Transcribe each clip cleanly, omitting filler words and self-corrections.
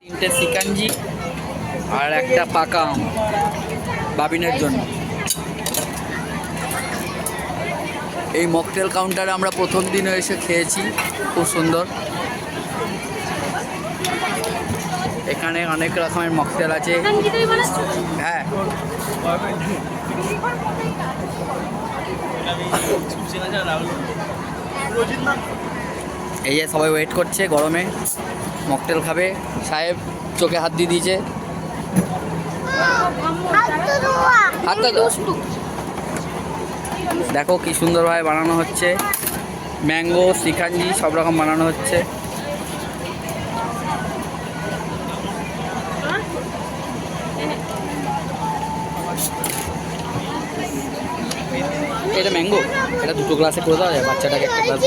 তিনটে সিকাঞ্জি আর একটা পাকা আম বাবিনের জন্য। এই মকটেল কাউন্টারে আমরা প্রথম দিনও এসে খেয়েছি, খুব সুন্দর। এখানে অনেক রকমের মকটেল আছে। হ্যাঁ, এই যে সবাই ওয়েট করছে, গরমে মকটেল খাবে। সাহেব চোখে হাত দিয়ে দিয়েছে। দেখো কি সুন্দরভাবে বানানো হচ্ছে, ম্যাঙ্গো শিকাঞ্জি সব রকম বানানো হচ্ছে। এটা ম্যাঙ্গো, এটা দুটো গ্লাসে করে দেওয়া যায় বাচ্চাটাকে, একটা গ্লাস।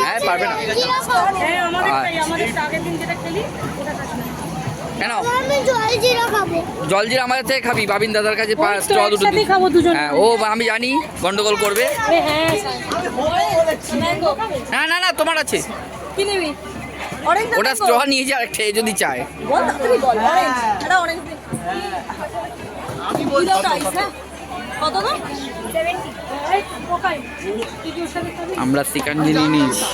হ্যাঁ, পারবে না কেন? জলজিরা আমাদের থেকে খাবি, বাবিন দাদার কাছে স্ট্র দুটো। হ্যাঁ, ও আমি জানি গন্ডগোল করবে। না না না, তোমার আছে, ওটা স্ট্র নিয়ে যা খেয়ে যদি চায়। আমরা চিকেন নিয়ে নিয়েছি।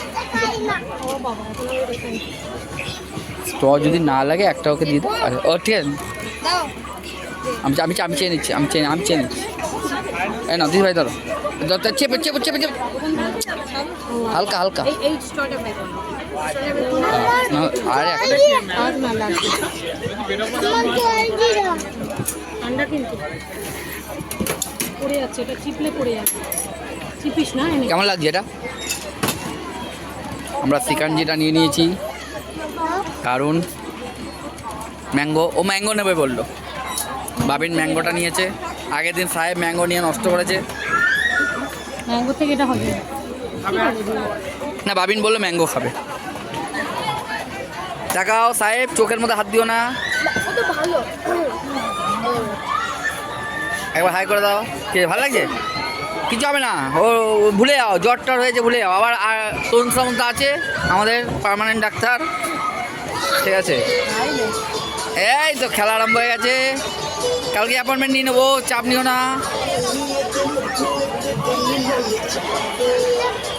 স্ট্র যদি না লাগে একটা ওকে দিয়ে দাও। ও ঠিক আছে, আমি চেয়ে নিচ্ছি, আমি চেয়ে নিচ্ছি। এই না দিদি ভাই, ধরো চেপে চেপে চেপে চেপে হালকা হালকা। আরে একটা ঠান্ডা কিন্তু পড়ে যাচ্ছে, এটা চিপলে পড়ে যাচ্ছে। চিপিস না। কেমন লাগছে এটা? আমরা চিকেনজিটা নিয়ে নিয়েছি, কারণ ম্যাঙ্গো, ও ম্যাঙ্গো নেবে বললো। বাবিন ম্যাঙ্গোটা নিয়েছে, আগের দিন সাহেব ম্যাঙ্গো নিয়ে নষ্ট করেছে। ম্যাঙ্গো থেকে এটা হবে না, বাবিন বললো ম্যাঙ্গো খাবে। দেখাও সাহেব, চোখের মধ্যে হাত দিও না। একবার হাই করে দাও। কে ভালো লাগছে? কিছু হবে না, ও ভুলে যাও, জ্বর টর হয়েছে ভুলে যাও। আবার তরুণ সামন্ত আছে আমাদের পার্মানেন্ট ডাক্তার, ঠিক আছে? এই তো খেলা আরম্ভ হয়ে গেছে, কালকে অ্যাপয়েন্টমেন্ট নিয়ে নেবো, চাপ নিও না।